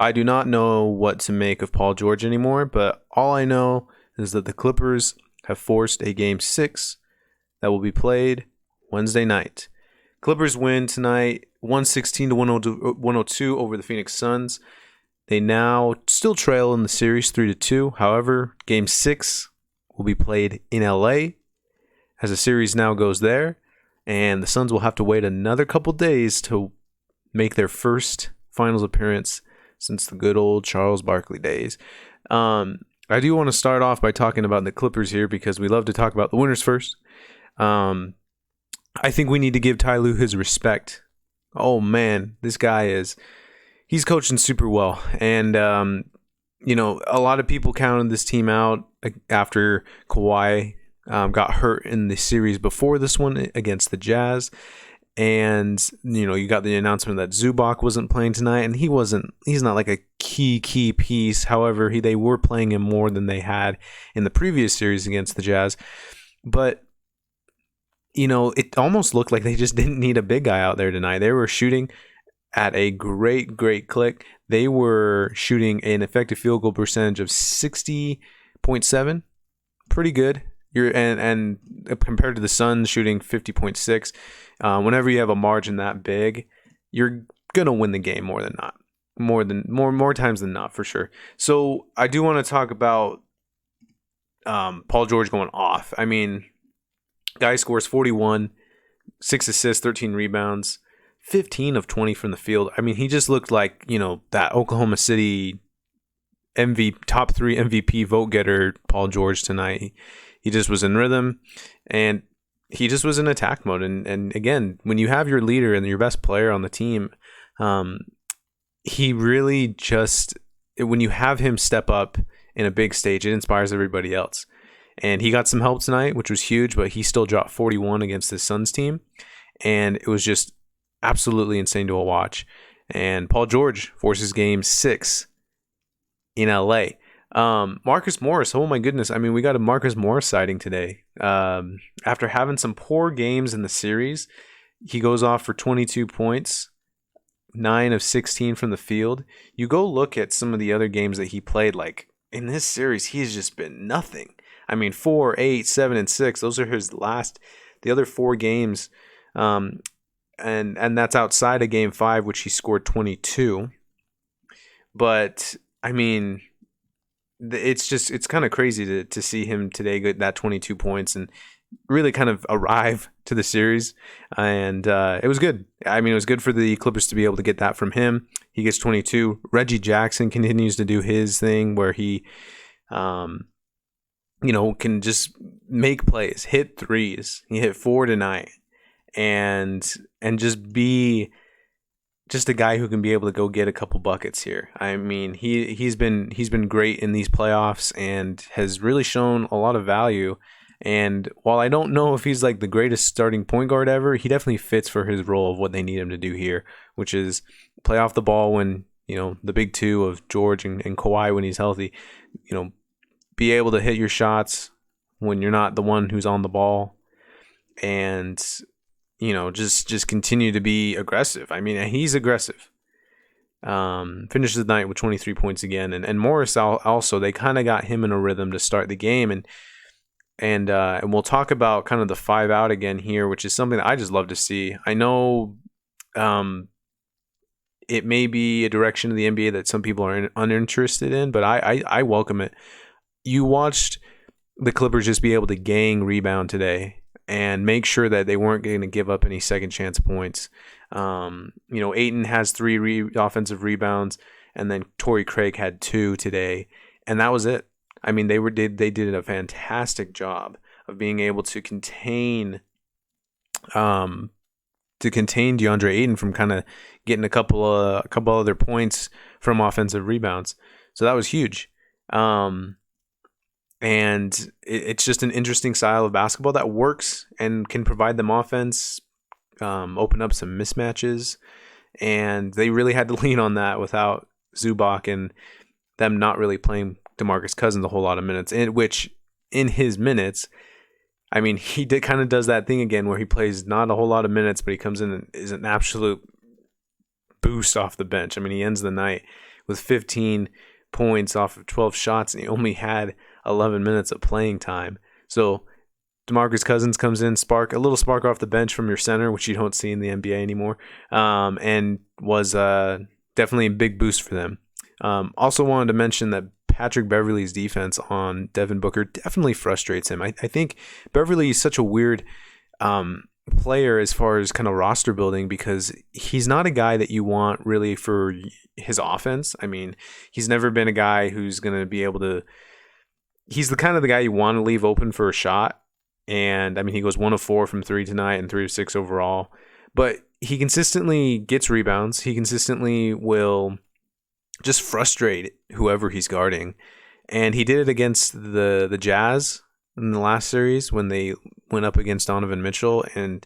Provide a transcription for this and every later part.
I do not know what to make of Paul George anymore, but all I know is that the Clippers have forced a game 6 that will be played Wednesday night. Clippers win tonight 116 to 102 over the Phoenix Suns. They now still trail in the series 3-2. However, game 6 will be played in LA as the series now goes there, and the Suns will have to wait another couple days to make their first finals appearance since the good old Charles Barkley days. I do want to start off by talking about the Clippers here because we love to talk about the winners first. I think we need to give Ty Lue his respect. Oh man, this guy he's coaching super well. And, a lot of people counted this team out after Kawhi got hurt in the series before this one against the Jazz. And, you got the announcement that Zubac wasn't playing tonight, and he's not like a key piece. However, they were playing him more than they had in the previous series against the Jazz. But, it almost looked like they just didn't need a big guy out there tonight. They were shooting at a great click. They were shooting an effective field goal percentage of 60.7. Pretty good. And compared to the Suns shooting 50.6, whenever you have a margin that big, you're gonna win the game more times than not, for sure. So I do want to talk about Paul George going off. I mean, guy scores 41, 6 assists, 13 rebounds, 15 of 20 from the field. I mean, he just looked like, that Oklahoma City top 3 MVP vote getter Paul George tonight. He just was in rhythm, and he just was in attack mode. And again, when you have your leader and your best player on the team, he really just, when you have him step up in a big stage, it inspires everybody else. And he got some help tonight, which was huge, but he still dropped 41 against his Suns team. And it was just absolutely insane to watch. And Paul George forces game 6 in LA. Marcus Morris, oh my goodness. I mean, we got a Marcus Morris sighting today. After having some poor games in the series, he goes off for 22 points, 9 of 16 from the field. You go look at some of the other games that he played, like in this series, he's just been nothing. I mean, 4, 8, 7, and 6. Those are the other 4 games. And that's outside of game 5, which he scored 22. But I mean, it's kind of crazy to see him today get that 22 points and really kind of arrive to the series. And it was good. I mean, it was good for the Clippers to be able to get that from him. He gets 22. Reggie Jackson continues to do his thing where he, can just make plays, hit threes. He hit 4 tonight, and just be just a guy who can be able to go get a couple buckets here. I mean, he's been great in these playoffs and has really shown a lot of value. And while I don't know if he's like the greatest starting point guard ever, he definitely fits for his role of what they need him to do here, which is play off the ball when, the big two of George and Kawhi when he's healthy, be able to hit your shots when you're not the one who's on the ball, and just continue to be aggressive. I mean, he's aggressive. Finishes the night with 23 points again. And Morris also, they kind of got him in a rhythm to start the game. And we'll talk about kind of the 5 out again here, which is something that I just love to see. I know it may be a direction of the NBA that some people are uninterested in, but I welcome it. You watched the Clippers just be able to gang rebound today and make sure that they weren't going to give up any second chance points. Ayton has 3 offensive rebounds, and then Torrey Craig had 2 today, and that was it. I mean, they did a fantastic job of being able to contain DeAndre Ayton from kind of getting a couple other points from offensive rebounds. So that was huge. And it's just an interesting style of basketball that works and can provide them offense, open up some mismatches. And they really had to lean on that without Zubac and them not really playing DeMarcus Cousins a whole lot of minutes, which in his minutes, I mean, he kind of does that thing again where he plays not a whole lot of minutes, but he comes in and is an absolute boost off the bench. I mean, he ends the night with 15 points off of 12 shots, and he only had 11 minutes of playing time. So DeMarcus Cousins comes in, a little spark off the bench from your center, which you don't see in the NBA anymore, and was definitely a big boost for them. Also wanted to mention that Patrick Beverley's defense on Devin Booker definitely frustrates him. I think Beverley is such a weird player as far as kind of roster building, because he's not a guy that you want really for his offense. I mean, he's never been a guy who's going to be able to. He's the kind of the guy you want to leave open for a shot. And I mean, he goes 1 of 4 from 3 tonight and 3 of 6 overall. But he consistently gets rebounds. He consistently will just frustrate whoever he's guarding. And he did it against the Jazz in the last series when they went up against Donovan Mitchell. And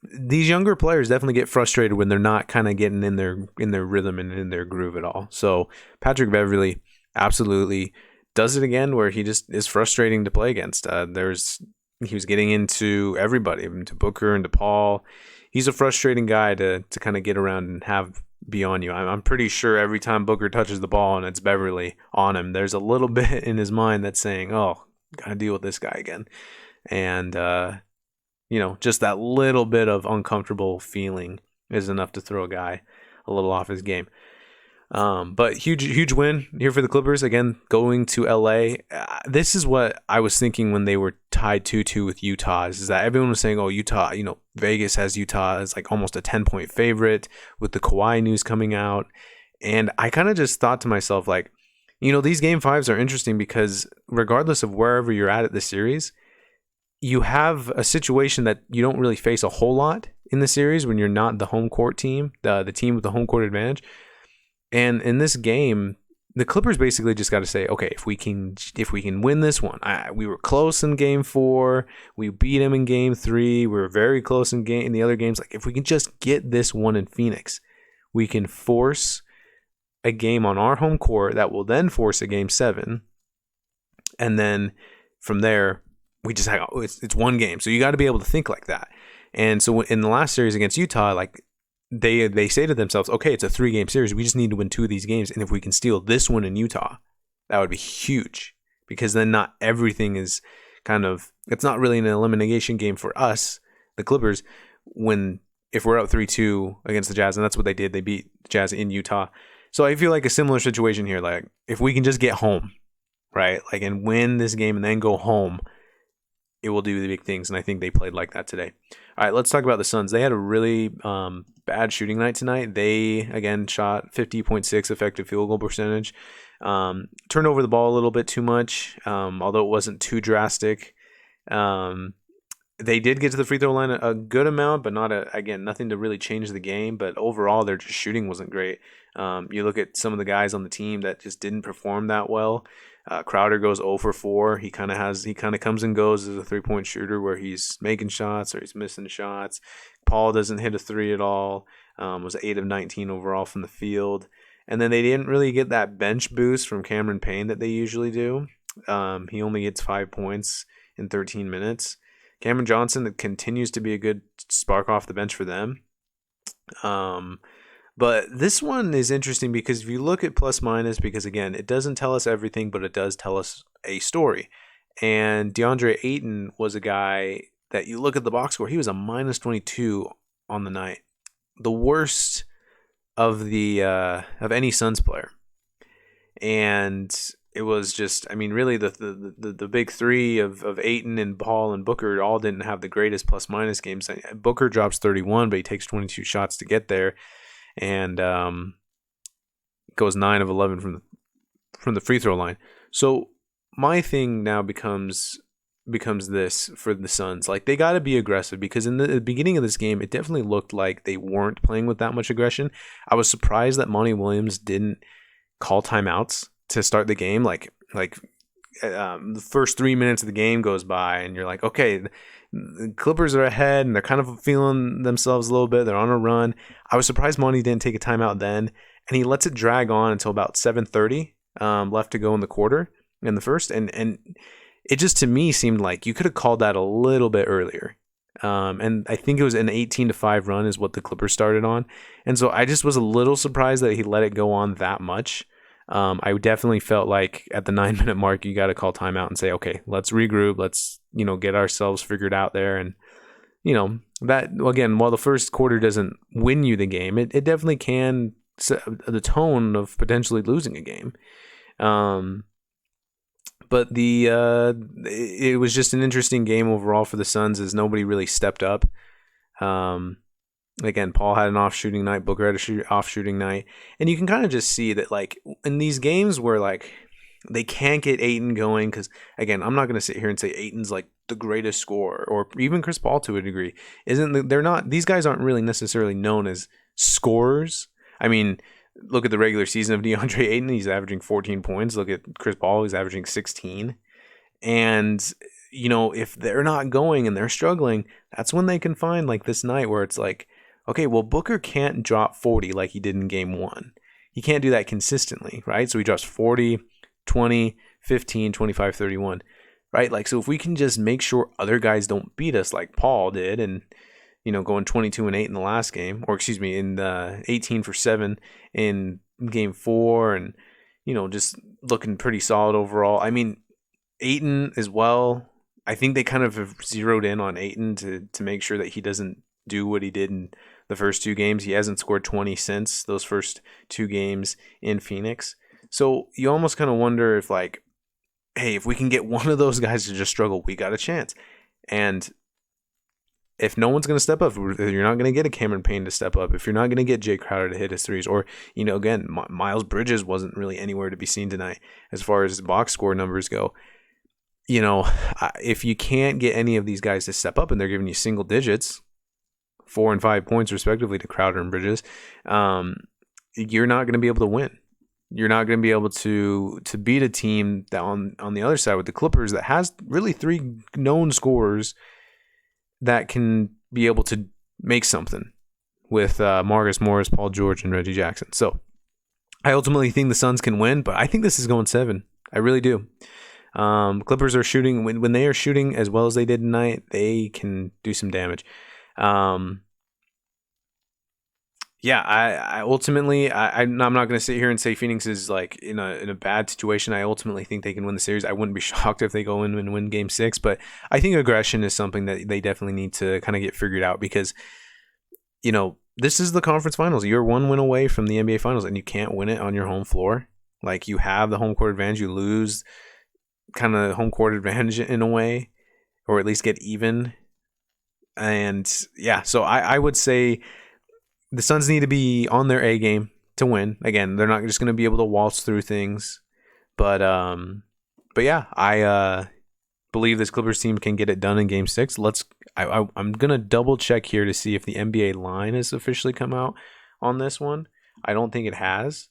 these younger players definitely get frustrated when they're not kind of getting in their rhythm and in their groove at all. So Patrick Beverley absolutely does it again, where he just is frustrating to play against. He was getting into everybody, into Booker and to Paul. He's a frustrating guy to kind of get around and have be on you. I'm pretty sure every time Booker touches the ball and it's Beverley on him, there's a little bit in his mind that's saying, "Oh, gotta deal with this guy again," and just that little bit of uncomfortable feeling is enough to throw a guy a little off his game. But huge win here for the Clippers, again, going to LA. This is what I was thinking when they were tied 2-2 with Utah, is that everyone was saying, oh, Utah, Vegas has Utah as like almost a 10-point favorite with the Kawhi news coming out. And I kind of just thought to myself, like, these game fives are interesting because regardless of wherever you're at the series, you have a situation that you don't really face a whole lot in the series when you're not the home court team, the team with the home court advantage. And in this game, the Clippers basically just got to say, okay, if we can win this one, we were close in Game 4, we beat them in Game 3, we were very close in the other games. Like, if we can just get this one in Phoenix, we can force a game on our home court that will then force a Game 7, and then from there we just have it's one game. So you got to be able to think like that. And so in the last series against Utah, like, they say to themselves, okay, it's a 3-game series. We just need to win 2 of these games. And if we can steal this one in Utah, that would be huge, because then not everything is it's not really an elimination game for us, the Clippers, if we're up 3-2 against the Jazz, and that's what they did. They beat the Jazz in Utah. So I feel like a similar situation here. Like, if we can just get home, right? Like, and win this game and then go home, it will do the big things. And I think they played like that today. All right, let's talk about the Suns. They had a really bad shooting night tonight. They, again, shot 50.6 effective field goal percentage. Turned over the ball a little bit too much, although it wasn't too drastic. They did get to the free throw line a good amount, but nothing to really change the game. But overall, their shooting wasn't great. You look at some of the guys on the team that just didn't perform that well. Crowder goes 0 for 4. He kind of comes and goes as a 3-point shooter, where he's making shots or he's missing shots. Paul doesn't hit a 3 at all. Was 8 of 19 overall from the field. And then they didn't really get that bench boost from Cameron Payne that they usually do. He only gets 5 points in 13 minutes. Cameron Johnson continues to be a good spark off the bench for them. But this one is interesting because if you look at plus minus, because again, it doesn't tell us everything, but it does tell us a story. And DeAndre Ayton was a guy that you look at the box score, he was a minus 22 on the night. The worst of any Suns player. And it was just, really the big three of Ayton and Paul and Booker all didn't have the greatest plus minus games. Booker drops 31, but he takes 22 shots to get there. And goes 9 of 11 from the free throw line. So my thing now becomes this for the Suns. Like, they got to be aggressive, because in the beginning of this game, it definitely looked like they weren't playing with that much aggression. I was surprised that Monty Williams didn't call timeouts to start the game. The first 3 minutes of the game goes by, and you're like, okay, the Clippers are ahead, and they're kind of feeling themselves a little bit. They're on a run. I was surprised Monty didn't take a timeout then, and he lets it drag on until about 7:30 left to go in the first. And it just, to me, seemed like you could have called that a little bit earlier. And I think it was an 18-5 run is what the Clippers started on. And so I just was a little surprised that he let it go on that much. I definitely felt like at the 9-minute mark, you got to call timeout and say, okay, let's regroup. Let's, get ourselves figured out there. And, that, again, while the first quarter doesn't win you the game, it definitely can set the tone of potentially losing a game. But it was just an interesting game overall for the Suns as nobody really stepped up. Again, Paul had an off shooting night, Booker had a off shooting night, and you can kind of just see that like in these games where like they can't get Ayton going, because again, I'm not going to sit here and say Ayton's like the greatest scorer, or even Chris Paul to a degree. These guys aren't really necessarily known as scorers. I mean, look at the regular season of DeAndre Ayton. He's averaging 14 points. Look at Chris Paul. He's averaging 16. And, if they're not going and they're struggling, that's when they can find like this night where it's like, okay, well, Booker can't drop 40 like he did in game 1. He can't do that consistently, right? So he drops 40, 20, 15, 25, 31, right? Like, so if we can just make sure other guys don't beat us like Paul did and, going 22-8 in the last game, or excuse me, in the 18 for 7 in game 4, and just looking pretty solid overall. I mean, Ayton as well. I think they kind of have zeroed in on Ayton to make sure that he doesn't do what he did in the first 2 games. He hasn't scored 20 since those first 2 games in Phoenix. So you almost kind of wonder if like, hey, if we can get one of those guys to just struggle, we got a chance. And if no one's going to step up, if you're not going to get a Cameron Payne to step up, if you're not going to get Jay Crowder to hit his threes, or, again, Miles Bridges wasn't really anywhere to be seen tonight as far as box score numbers go. If you can't get any of these guys to step up and they're giving you single digits, 4 and 5 points respectively to Crowder and Bridges, you're not going to be able to win. You're not going to be able to beat a team that on the other side with the Clippers that has really 3 known scorers that can be able to make something with Marcus Morris, Paul George, and Reggie Jackson. So I ultimately think the Suns can win, but I think this is going 7. I really do. Clippers are shooting when they are shooting as well as they did tonight, they can do some damage. I ultimately I'm not going to sit here and say Phoenix is like in a bad situation. I ultimately think they can win the series. I wouldn't be shocked if they go in and win game 6, but I think aggression is something that they definitely need to kind of get figured out, because this is the conference finals. You're 1 win away from the NBA finals and you can't win it on your home floor. Like, you have the home court advantage, you lose kind of home court advantage in a way, or at least get even. And so I would say the Suns need to be on their A game to win. Again, they're not just going to be able to waltz through things, but I believe this Clippers team can get it done in Game 6. I'm gonna double check here to see if the NBA line has officially come out on this one. I don't think it has,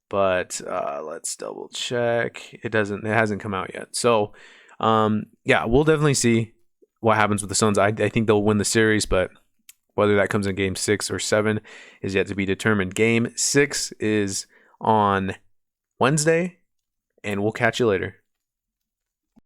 but let's double check. It hasn't come out yet. So we'll definitely see what happens with the Suns. I think they'll win the series, but whether that comes in Game 6 or 7 is yet to be determined. Game 6 is on Wednesday, and we'll catch you later.